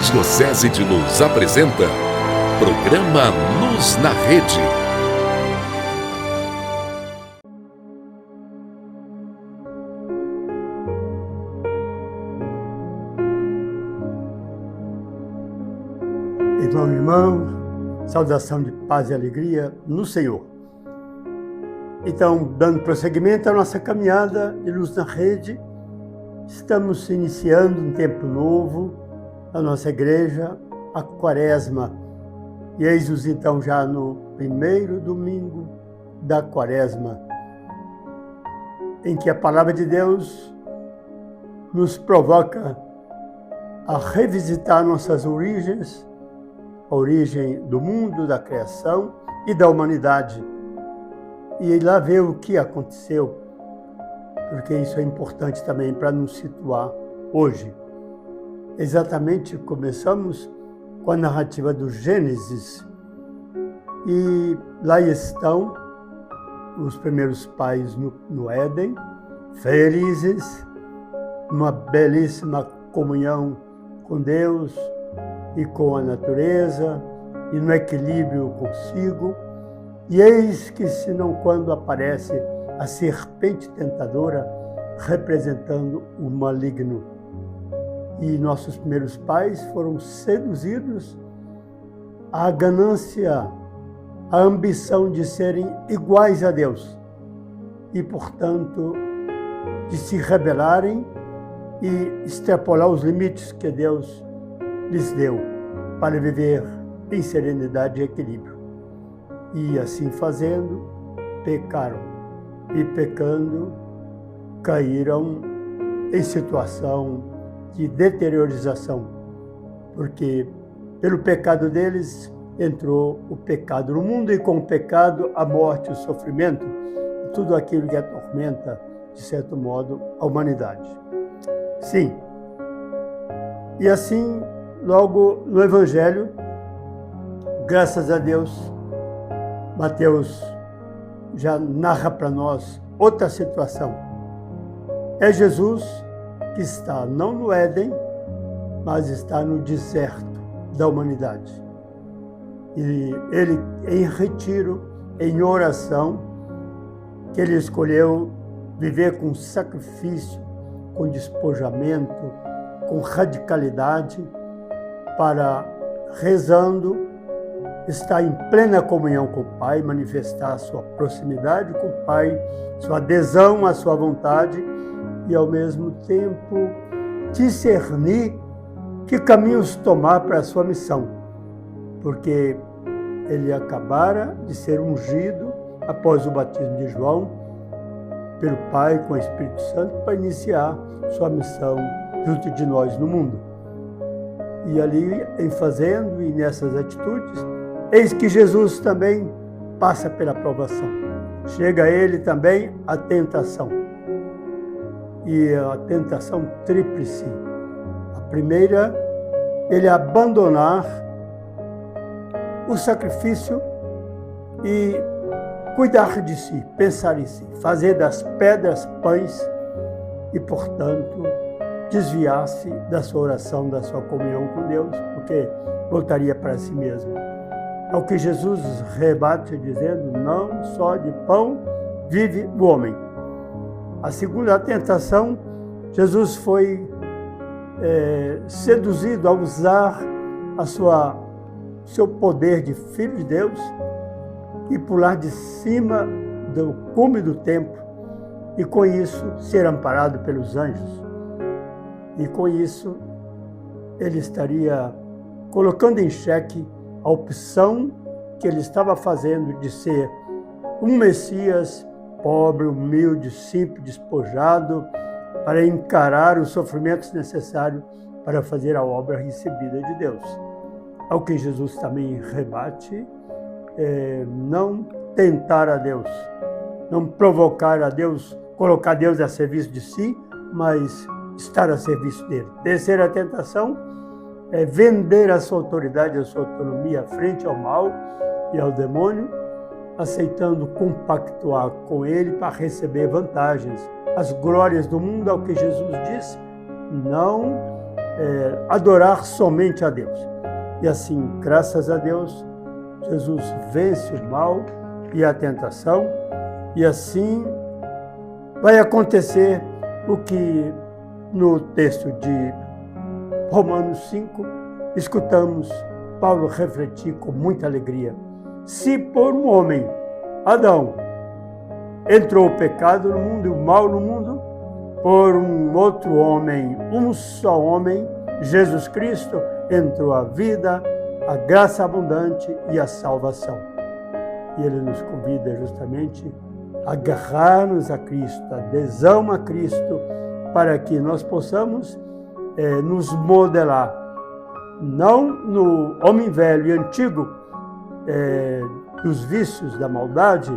Arquidiocese de Luz apresenta Programa Luz na Rede. Irmão e irmã, saudação de paz e alegria no Senhor. Então, dando prosseguimento à nossa caminhada de Luz na Rede, estamos iniciando um tempo novo na nossa igreja, a Quaresma. E eis-nos então já no primeiro domingo da Quaresma, em que a Palavra de Deus nos provoca a revisitar nossas origens, a origem do mundo, da criação e da humanidade. E lá ver o que aconteceu, porque isso é importante também para nos situar hoje. Exatamente, começamos com a narrativa do Gênesis, e lá estão os primeiros pais no Éden, felizes, numa belíssima comunhão com Deus e com a natureza, e no equilíbrio consigo. E eis que, senão quando aparece a serpente tentadora, representando o maligno. E nossos primeiros pais foram seduzidos à ganância, à ambição de serem iguais a Deus e, portanto, de se rebelarem e extrapolar os limites que Deus lhes deu para viver em serenidade e equilíbrio. E assim fazendo, pecaram. E pecando, caíram em situação de deteriorização, porque pelo pecado deles entrou o pecado no mundo, e com o pecado a morte, o sofrimento, tudo aquilo que atormenta, de certo modo, a humanidade. Sim. E assim, logo no Evangelho, graças a Deus, Mateus já narra para nós outra situação. É Jesus que está não no Éden, mas está no deserto da humanidade. E ele, em retiro, em oração, que ele escolheu viver com sacrifício, com despojamento, com radicalidade, para, rezando, estar em plena comunhão com o Pai, manifestar a sua proximidade com o Pai, sua adesão à sua vontade e, ao mesmo tempo, discernir que caminhos tomar para a sua missão, porque ele acabara de ser ungido após o batismo de João pelo Pai com o Espírito Santo para iniciar sua missão junto de nós no mundo. E ali, em fazendo e nessas atitudes, eis que Jesus também passa pela provação. Chega a ele também a tentação. E a tentação tríplice. A primeira, ele abandonar o sacrifício e cuidar de si, pensar em si, fazer das pedras pães e, portanto, desviar-se da sua oração, da sua comunhão com Deus, porque voltaria para si mesmo. Ao que Jesus rebate dizendo, não só de pão vive o homem. A segunda tentação, Jesus foi seduzido a usar seu poder de Filho de Deus e pular de cima do cume do templo e com isso ser amparado pelos anjos. E com isso ele estaria colocando em xeque a opção que ele estava fazendo de ser um Messias pobre, humilde, simples, despojado, para encarar os sofrimentos necessários para fazer a obra recebida de Deus. Ao que Jesus também rebate, não tentar a Deus, não provocar a Deus, colocar Deus a serviço de si, mas estar a serviço dele. Terceira tentação é vender a sua autoridade, a sua autonomia frente ao mal e ao demônio, aceitando compactuar com ele para receber vantagens, as glórias do mundo, ao que Jesus disse, não adorar somente a Deus. E assim, graças a Deus, Jesus vence o mal e a tentação, e assim vai acontecer o que no texto de Romanos 5 escutamos Paulo refletir com muita alegria. Se por um homem, Adão, entrou o pecado no mundo e o mal no mundo, por um outro homem, um só homem, Jesus Cristo, entrou a vida, a graça abundante e a salvação. E ele nos convida justamente a agarrar-nos a Cristo, a adesão a Cristo, para que nós possamos nos modelar, não no homem velho e antigo, dos vícios, da maldade,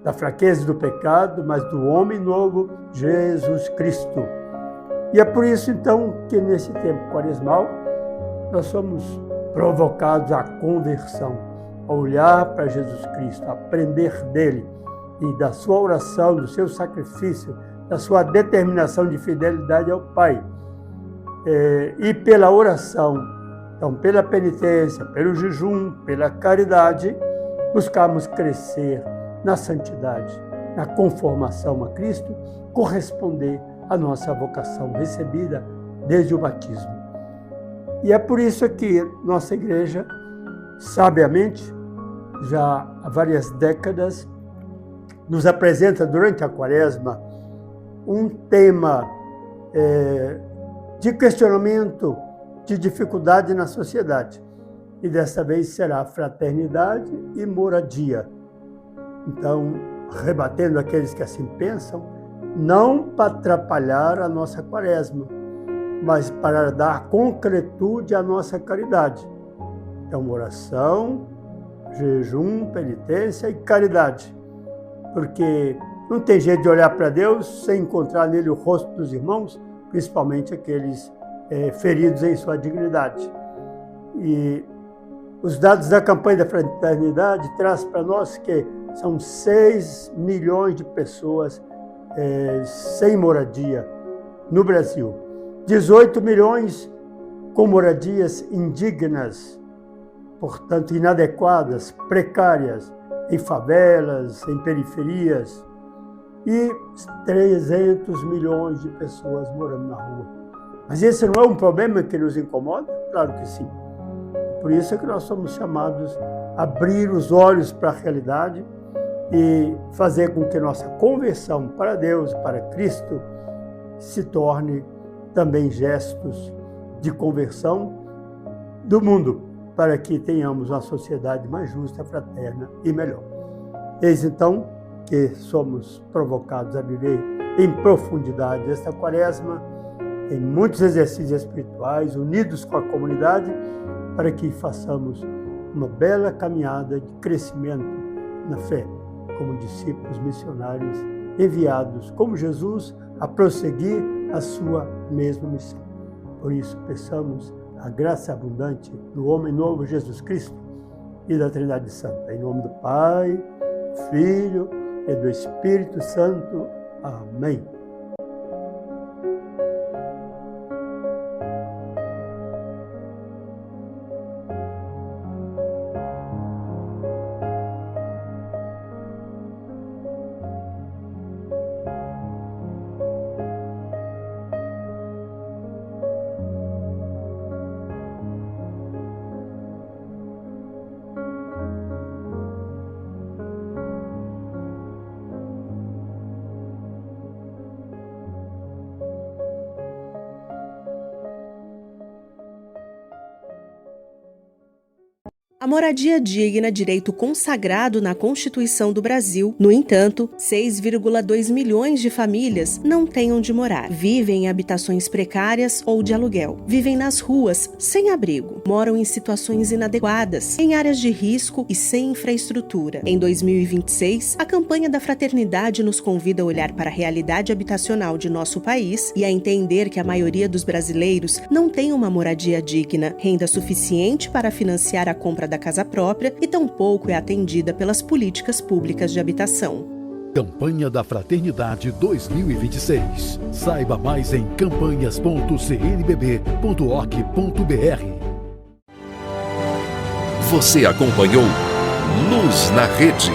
da fraqueza e do pecado, mas do homem novo, Jesus Cristo. E é por isso, então, que nesse tempo quaresmal, nós somos provocados à conversão, a olhar para Jesus Cristo, a aprender dele e da sua oração, do seu sacrifício, da sua determinação de fidelidade ao Pai. E pela oração, então pela penitência, pelo jejum, pela caridade, buscarmos crescer na santidade, na conformação a Cristo, corresponder à nossa vocação recebida desde o batismo. E é por isso que nossa igreja, sabiamente, já há várias décadas, nos apresenta durante a Quaresma um tema de questionamento, de dificuldade na sociedade. E desta vez será fraternidade e moradia. Então, rebatendo aqueles que assim pensam, não para atrapalhar a nossa Quaresma, mas para dar concretude à nossa caridade. Então, oração, jejum, penitência e caridade. Porque não tem jeito de olhar para Deus sem encontrar nele o rosto dos irmãos, principalmente aqueles feridos em sua dignidade. E os dados da campanha da fraternidade trazem para nós que são 6 milhões de pessoas sem moradia no Brasil. 18 milhões com moradias indignas, portanto inadequadas, precárias, em favelas, em periferias. E 300 milhões de pessoas morando na rua. Mas esse não é um problema que nos incomoda? Claro que sim. Por isso é que nós somos chamados a abrir os olhos para a realidade e fazer com que nossa conversão para Deus, para Cristo, se torne também gestos de conversão do mundo, para que tenhamos uma sociedade mais justa, fraterna e melhor. Eis então que somos provocados a viver em profundidade esta Quaresma, em muitos exercícios espirituais, unidos com a comunidade, para que façamos uma bela caminhada de crescimento na fé, como discípulos missionários enviados, como Jesus, a prosseguir a sua mesma missão. Por isso, peçamos a graça abundante do homem novo, Jesus Cristo, e da Trindade Santa. Em nome do Pai, do Filho e do Espírito Santo. Amém. A moradia digna, direito consagrado na Constituição do Brasil. No entanto, 6,2 milhões de famílias não têm onde morar. Vivem em habitações precárias ou de aluguel. Vivem nas ruas, sem abrigo. Moram em situações inadequadas, em áreas de risco e sem infraestrutura. Em 2026, a campanha da Fraternidade nos convida a olhar para a realidade habitacional de nosso país e a entender que a maioria dos brasileiros não tem uma moradia digna, renda suficiente para financiar a compra da casa própria e tampouco é atendida pelas políticas públicas de habitação. Campanha da Fraternidade 2026. Saiba mais em campanhas.cnbb.org.br. Você acompanhou Luz na Rede,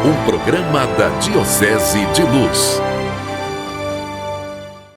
um programa da Diocese de Luz.